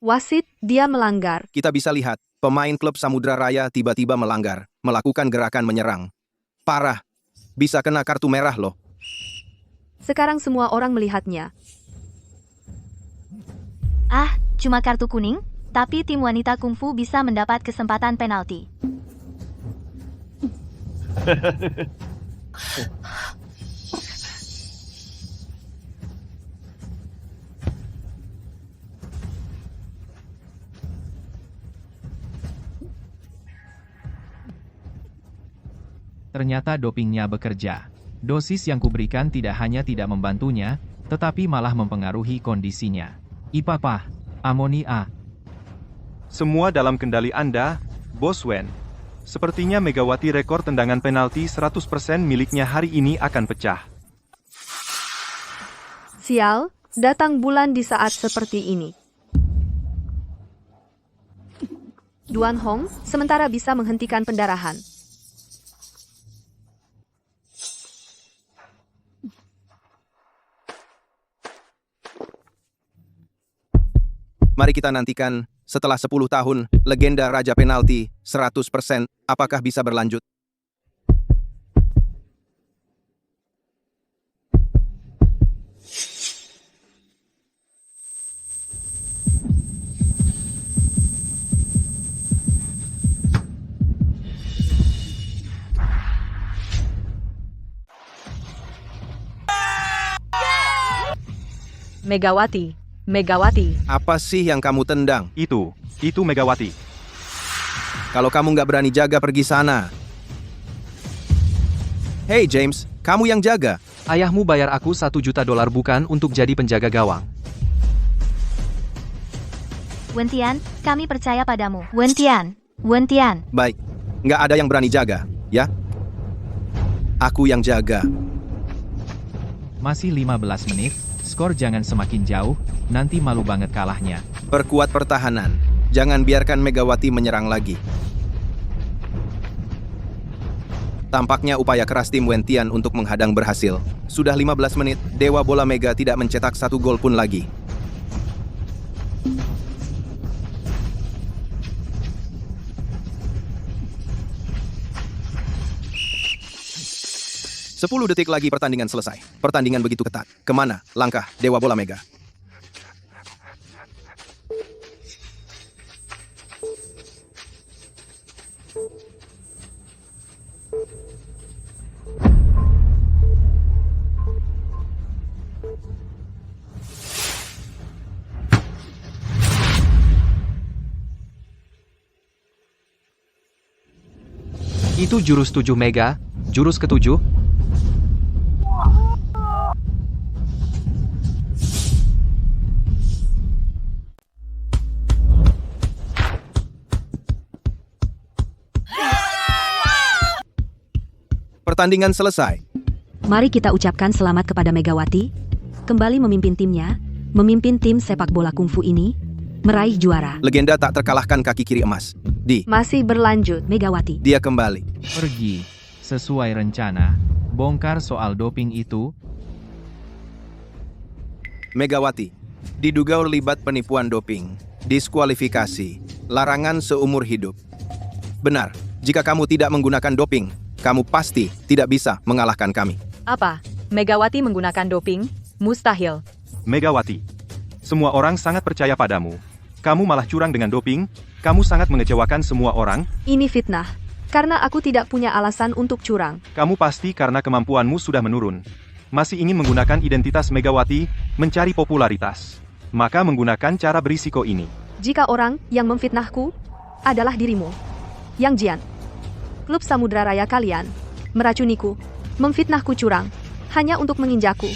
Wasit, dia melanggar. Kita bisa lihat, pemain klub Samudra Raya tiba-tiba melanggar, melakukan gerakan menyerang. Parah. Bisa kena kartu merah loh. Sekarang semua orang melihatnya. Ah, cuma kartu kuning? Tapi tim wanita kungfu bisa mendapat kesempatan penalti. Ternyata dopingnya bekerja. Dosis yang kuberikan tidak hanya tidak membantunya, tetapi malah mempengaruhi kondisinya. Ipapah, amonia. Semua dalam kendali Anda, Bos Wen. Sepertinya Megawati rekor tendangan penalti 100% miliknya hari ini akan pecah. Sial, datang bulan di saat seperti ini. Duan Hong, sementara bisa menghentikan pendarahan. Mari kita nantikan, setelah 10 tahun, legenda Raja Penalti 100%, apakah bisa berlanjut? Megawati, Megawati. Apa sih yang kamu tendang? Itu Megawati. Kalau kamu nggak berani jaga, pergi sana. Hey James, kamu yang jaga. Ayahmu bayar aku $1 juta bukan untuk jadi penjaga gawang. Wentian, kami percaya padamu. Wentian. Baik, nggak ada yang berani jaga, ya? Aku yang jaga. Masih 15 menit, skor jangan semakin jauh, nanti malu banget kalahnya. Perkuat pertahanan. Jangan biarkan Megawati menyerang lagi. Tampaknya upaya keras tim Wentian untuk menghadang berhasil. Sudah 15 menit, Dewa Bola Mega tidak mencetak 1 gol pun lagi. Sepuluh detik lagi pertandingan selesai. Pertandingan begitu ketat. Kemana langkah Dewa Bola Mega? Itu jurus 7 Mega, jurus ke-7. Pertandingan selesai. Mari kita ucapkan selamat kepada Megawati, kembali memimpin timnya, memimpin tim sepak bola kungfu ini, meraih juara. Legenda tak terkalahkan kaki kiri emas. Masih berlanjut. Megawati. Dia kembali. Pergi, sesuai rencana, bongkar soal doping itu. Megawati, diduga terlibat penipuan doping, diskualifikasi, larangan seumur hidup. Benar, jika kamu tidak menggunakan doping, kamu pasti tidak bisa mengalahkan kami. Apa? Megawati menggunakan doping? Mustahil. Megawati. Semua orang sangat percaya padamu. Kamu malah curang dengan doping, kamu sangat mengecewakan semua orang. Ini fitnah. Karena aku tidak punya alasan untuk curang. Kamu pasti karena kemampuanmu sudah menurun. Masih ingin menggunakan identitas Megawati, mencari popularitas. Maka menggunakan cara berisiko ini. Jika orang yang memfitnahku adalah dirimu, Yang Jian, klub Samudra Raya kalian, meracuniku, memfitnahku curang, hanya untuk menginjakku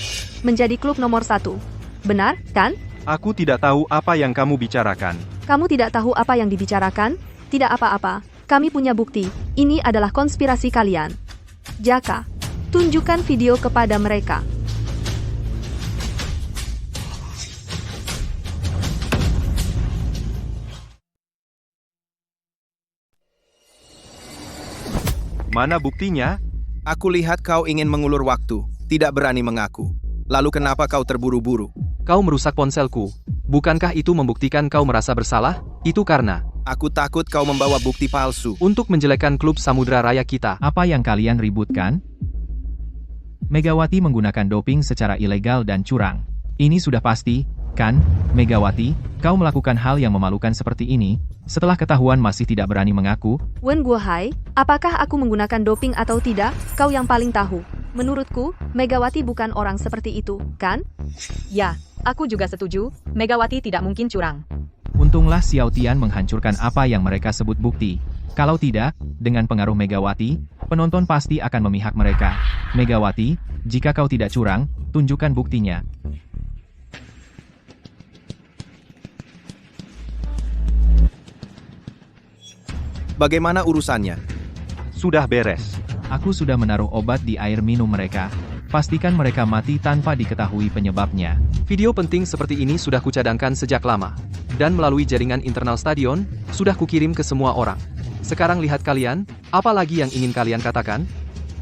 menjadi klub nomor 1. Benar, kan? Aku tidak tahu apa yang kamu bicarakan. Kamu tidak tahu apa yang dibicarakan? Tidak apa-apa, kami punya bukti. Ini adalah konspirasi kalian. Jaka, tunjukkan video kepada mereka. Mana buktinya? Aku lihat kau ingin mengulur waktu, tidak berani mengaku. Lalu kenapa kau terburu-buru? Kau merusak ponselku. Bukankah itu membuktikan kau merasa bersalah? Itu karena Aku takut kau membawa bukti palsu. untuk menjelekkan klub Samudra Raya kita. Apa yang kalian ributkan? Megawati menggunakan doping secara ilegal dan curang. Ini sudah pasti, kan, Megawati? Kau melakukan hal yang memalukan seperti ini, setelah ketahuan masih tidak berani mengaku. Wen Guohai, apakah aku menggunakan doping atau tidak? Kau yang paling tahu. Menurutku, Megawati bukan orang seperti itu, kan? Ya, aku juga setuju, Megawati tidak mungkin curang. Untunglah Xiao Tian menghancurkan apa yang mereka sebut bukti. Kalau tidak, dengan pengaruh Megawati, penonton pasti akan memihak mereka. Megawati, jika kau tidak curang, tunjukkan buktinya. Bagaimana urusannya? Sudah beres. Aku sudah menaruh obat di air minum mereka. Pastikan mereka mati tanpa diketahui penyebabnya. Video penting seperti ini sudah kucadangkan sejak lama. Dan melalui jaringan internal stadion, sudah kukirim ke semua orang. Sekarang lihat kalian, apa lagi yang ingin kalian katakan?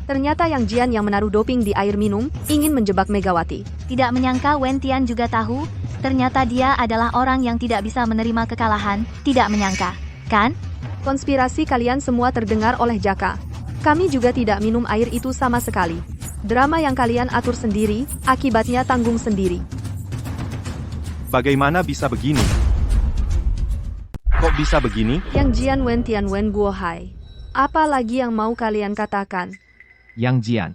Ternyata Yang Jian yang menaruh doping di air minum, ingin menjebak Megawati. Tidak menyangka Wen Tian juga tahu, ternyata dia adalah orang yang tidak bisa menerima kekalahan, tidak menyangka, kan? Konspirasi kalian semua terdengar oleh Jaka. Kami juga tidak minum air itu sama sekali. Drama yang kalian atur sendiri, akibatnya tanggung sendiri. Bagaimana bisa begini? Kok bisa begini? Yang Jian Wen Tian Wen Guo Hai. Apa lagi yang mau kalian katakan? Yang Jian,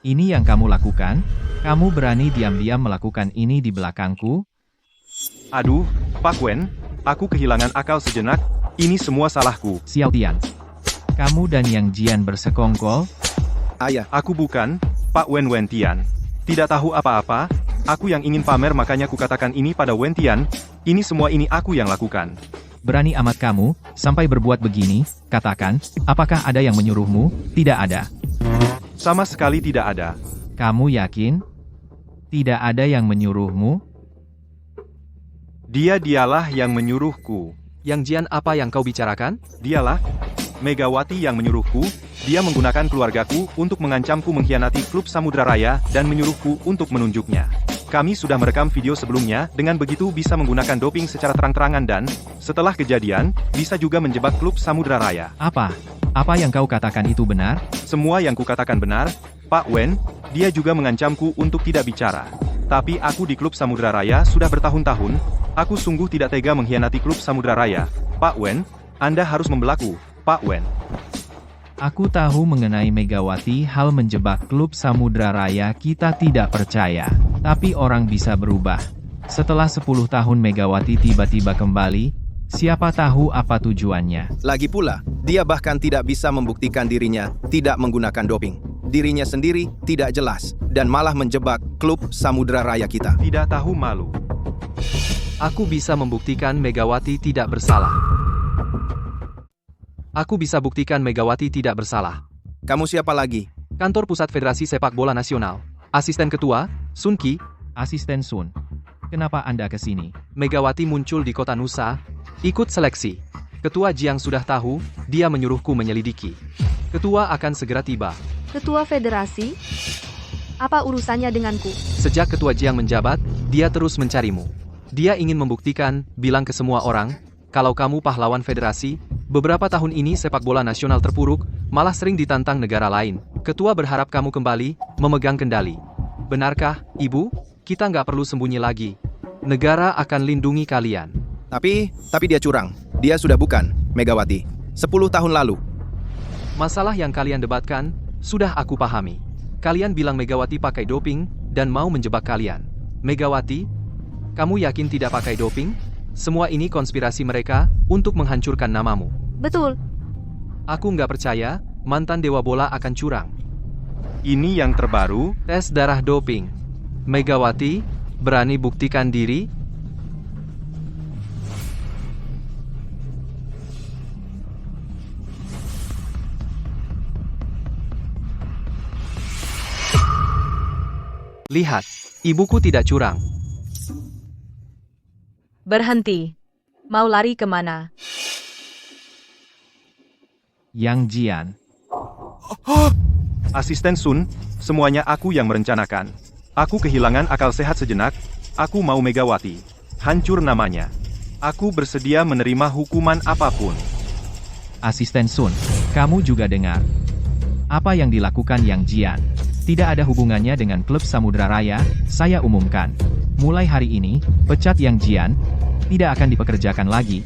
ini yang kamu lakukan? Kamu berani diam-diam melakukan ini di belakangku? Aduh, Pak Wen, aku kehilangan akal sejenak. Ini semua salahku. Xiao Tian, kamu dan Yang Jian bersekongkol? Ayah, Aku bukan, Pak Wen Tian. Tidak tahu apa-apa, aku yang ingin pamer makanya kukatakan ini pada Wen Tian. Ini semua ini aku yang lakukan. Berani amat kamu, sampai berbuat begini, katakan, apakah ada yang menyuruhmu? Tidak ada. Sama sekali tidak ada. Kamu yakin? Tidak ada yang menyuruhmu? Dialah yang menyuruhku. Yang Jian, apa yang kau bicarakan? Dialah, Megawati yang menyuruhku. Dia menggunakan keluargaku untuk mengancamku mengkhianati klub Samudra Raya dan menyuruhku untuk menunjuknya. Kami sudah merekam video sebelumnya, dengan begitu bisa menggunakan doping secara terang-terangan dan, setelah kejadian, bisa juga menjebak klub Samudra Raya. Apa? Apa yang kau katakan itu benar? Semua yang kukatakan benar, Pak Wen. Dia juga mengancamku untuk tidak bicara. Tapi aku di klub Samudra Raya sudah bertahun-tahun. Aku sungguh tidak tega mengkhianati klub Samudra Raya. Pak Wen, Anda harus membelaku, Pak Wen. Aku tahu mengenai Megawati hal menjebak klub Samudra Raya kita tidak percaya. Tapi orang bisa berubah. Setelah 10 tahun Megawati tiba-tiba kembali, siapa tahu apa tujuannya. lagi pula, dia bahkan tidak bisa membuktikan dirinya tidak menggunakan doping. Dirinya sendiri tidak jelas, dan malah menjebak klub Samudra Raya kita. Tidak tahu malu. Aku bisa membuktikan Megawati tidak bersalah. Aku bisa buktikan Megawati tidak bersalah. Kamu siapa lagi? Kantor Pusat Federasi Sepak Bola Nasional. Asisten Ketua, Sun Qi. Asisten Sun, kenapa Anda ke sini? Megawati muncul di kota Nusa, ikut seleksi. Ketua Jiang sudah tahu, dia menyuruhku menyelidiki. Ketua akan segera tiba. Ketua Federasi? Apa urusannya denganku? Sejak Ketua Jiang menjabat, dia terus mencarimu. Dia ingin membuktikan, bilang ke semua orang, kalau kamu pahlawan federasi. Beberapa tahun ini sepak bola nasional terpuruk, malah sering ditantang negara lain. Ketua berharap kamu kembali, memegang kendali. Benarkah, Ibu? Kita nggak perlu sembunyi lagi. Negara akan lindungi kalian. Tapi dia curang. Dia sudah bukan, Megawati. 10 tahun lalu. Masalah yang kalian debatkan, sudah aku pahami. Kalian bilang Megawati pakai doping, dan mau menjebak kalian. Megawati, kamu yakin tidak pakai doping? Semua ini konspirasi mereka, untuk menghancurkan namamu. Betul. Aku nggak percaya, mantan dewa bola akan curang. Ini yang terbaru. Tes darah doping. Megawati, berani buktikan diri? Lihat, ibuku tidak curang. Berhenti. Mau lari kemana? Yang Jian, Asisten Sun, semuanya aku yang merencanakan. Aku kehilangan akal sehat sejenak. Aku mau Megawati. Hancur namanya. Aku bersedia menerima hukuman apapun. Asisten Sun, kamu juga dengar. Apa yang dilakukan Yang Jian? Tidak ada hubungannya dengan klub Samudra Raya, saya umumkan. Mulai hari ini, pecat Yang Jian, tidak akan dipekerjakan lagi.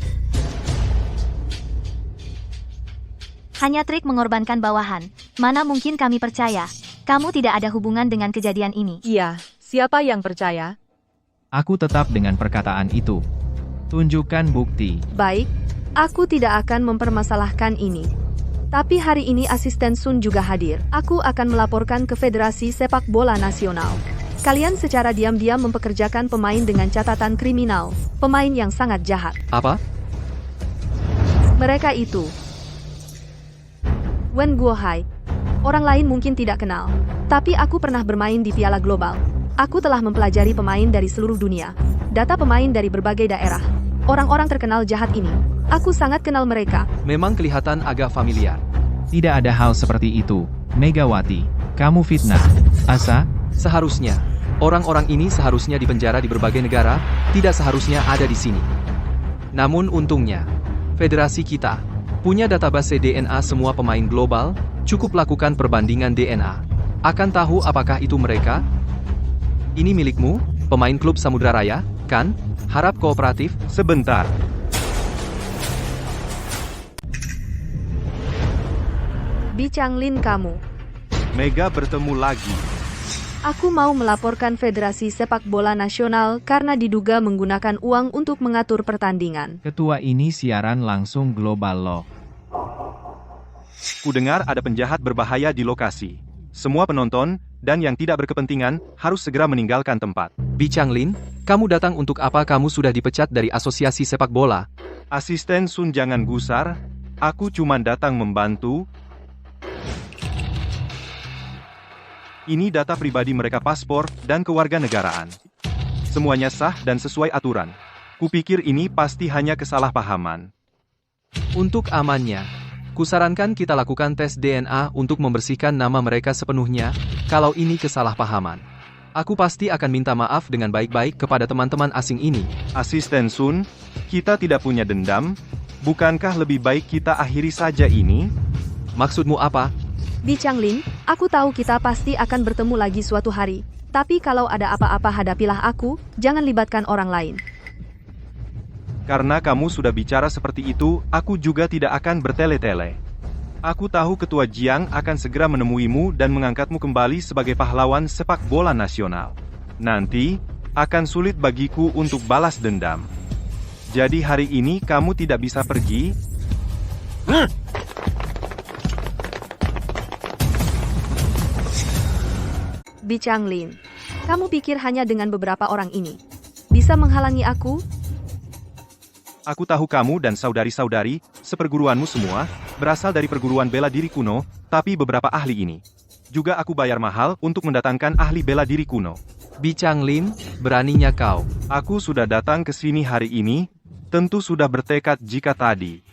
Hanya trik mengorbankan bawahan. Mana mungkin kami percaya? Kamu tidak ada hubungan dengan kejadian ini. Iya, siapa yang percaya? Aku tetap dengan perkataan itu. Tunjukkan bukti. Baik, Aku tidak akan mempermasalahkan ini. Tapi hari ini asisten Sun juga hadir. Aku akan melaporkan ke Federasi Sepak Bola Nasional. Kalian secara diam-diam mempekerjakan pemain dengan catatan kriminal. Pemain yang sangat jahat. Apa? Mereka itu Wen Guohai. Orang lain mungkin tidak kenal. Tapi aku pernah bermain di Piala Global. Aku telah mempelajari pemain dari seluruh dunia. Data pemain dari berbagai daerah. Orang-orang terkenal jahat ini. Aku sangat kenal mereka. Memang kelihatan agak familiar. Tidak ada hal seperti itu, Megawati. Kamu fitnah. Asa, Seharusnya, orang-orang ini seharusnya dipenjara di berbagai negara, tidak seharusnya ada di sini. Namun untungnya, federasi kita punya database DNA semua pemain global, cukup lakukan perbandingan DNA. Akan tahu apakah itu mereka? Ini milikmu, pemain klub Samudra Raya, kan? Harap kooperatif. Sebentar. Bi Changlin kamu. Mega bertemu lagi. Aku mau melaporkan Federasi Sepak Bola Nasional karena diduga menggunakan uang untuk mengatur pertandingan. ketua ini siaran langsung Global Law. Kudengar ada penjahat berbahaya di lokasi. Semua penonton, dan yang tidak berkepentingan, harus segera meninggalkan tempat. Bi Changlin, kamu datang untuk apa? Kamu sudah dipecat dari asosiasi sepak bola. Asisten Sun jangan gusar, aku cuma datang membantu. Ini data pribadi mereka, paspor, dan kewarganegaraan. Semuanya sah dan sesuai aturan. Kupikir ini pasti hanya kesalahpahaman. Untuk amannya, kusarankan kita lakukan tes DNA untuk membersihkan nama mereka sepenuhnya, kalau ini kesalahpahaman. Aku pasti akan minta maaf dengan baik-baik kepada teman-teman asing ini. Asisten Sun, kita tidak punya dendam. Bukankah lebih baik kita akhiri saja ini? Maksudmu apa? Bi Changlin, aku tahu kita pasti akan bertemu lagi suatu hari. Tapi kalau ada apa-apa hadapilah aku, jangan libatkan orang lain. Karena kamu sudah bicara seperti itu, aku juga tidak akan bertele-tele. Aku tahu Ketua Jiang akan segera menemuimu dan mengangkatmu kembali sebagai pahlawan sepak bola nasional. Nanti, akan sulit bagiku untuk balas dendam. Jadi hari ini kamu tidak bisa pergi. Bi Changlin, kamu pikir hanya dengan beberapa orang ini bisa menghalangi aku? Aku tahu kamu dan saudari-saudari, seperguruanmu semua, berasal dari perguruan bela diri kuno, tapi beberapa ahli ini. Juga aku bayar mahal untuk mendatangkan ahli bela diri kuno. Bi Changlin, beraninya kau. Aku sudah datang ke sini hari ini, tentu sudah bertekad jika tadi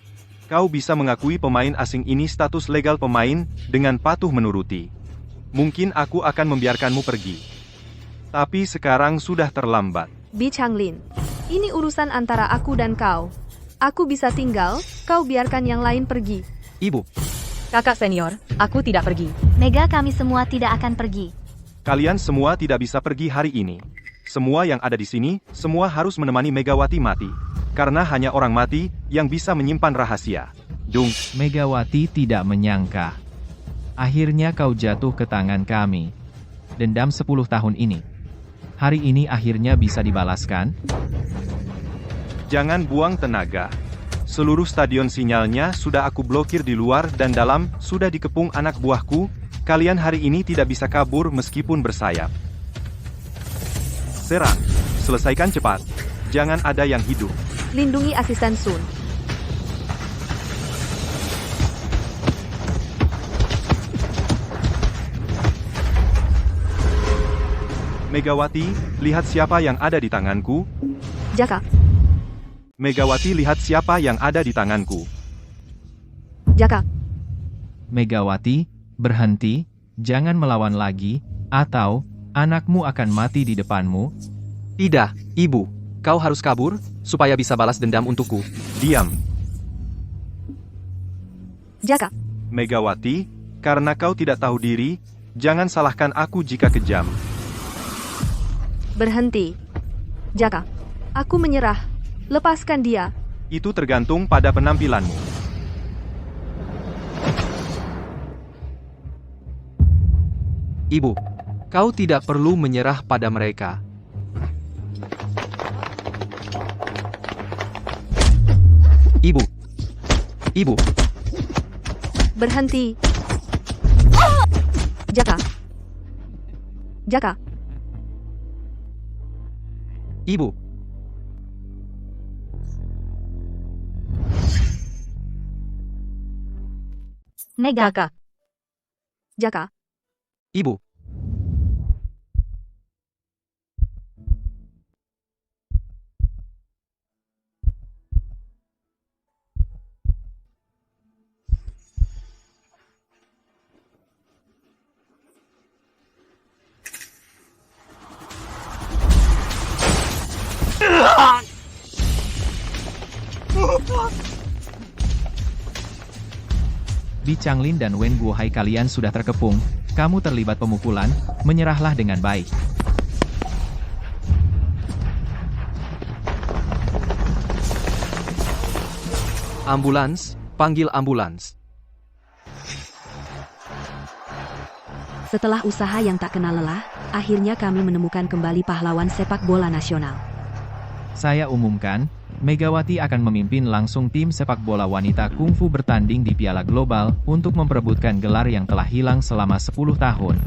kau bisa mengakui pemain asing ini status legal pemain dengan patuh menuruti. Mungkin aku akan membiarkanmu pergi. Tapi sekarang sudah terlambat. Bi Changlin, ini urusan antara aku dan kau. Aku bisa tinggal, kau biarkan yang lain pergi. Ibu, Kakak senior, aku tidak pergi. Mega, kami semua tidak akan pergi. Kalian semua tidak bisa pergi hari ini. Semua yang ada di sini, semua harus menemani Megawati mati. Karena hanya orang mati yang bisa menyimpan rahasia. Dung. Megawati tidak menyangka. Akhirnya kau jatuh ke tangan kami. Dendam 10 tahun ini. Hari ini akhirnya bisa dibalaskan? Jangan buang tenaga. Seluruh stadion sinyalnya sudah aku blokir di luar dan dalam, sudah dikepung anak buahku. Kalian hari ini tidak bisa kabur meskipun bersayap. Serang. Selesaikan cepat. Jangan ada yang hidup. Lindungi asisten Sun. Megawati, lihat siapa yang ada di tanganku. Jaka, Megawati, lihat siapa yang ada di tanganku. Jaka, Megawati, berhenti, jangan melawan lagi, atau anakmu akan mati di depanmu. tidak, ibu. Kau harus kabur, supaya bisa balas dendam untukku. Diam. Jaka, Megawati, karena kau tidak tahu diri, jangan salahkan aku jika kejam. berhenti. Jaka, aku menyerah. Lepaskan dia. Itu tergantung pada penampilanmu. Ibu, kau tidak perlu menyerah pada mereka. Ibu, Ibu, Berhenti. Jaka. Jaka. ibu, Mega. Kakak. Jaka. ibu. Bi Changlin dan Wen Guohai, kalian sudah terkepung, kamu terlibat pemukulan, menyerahlah dengan baik. Ambulans, panggil ambulans. Setelah usaha yang tak kenal lelah, akhirnya kami menemukan kembali pahlawan sepak bola nasional. Saya umumkan, Megawati akan memimpin langsung tim sepak bola wanita kungfu bertanding di Piala Global untuk memperebutkan gelar yang telah hilang selama 10 tahun.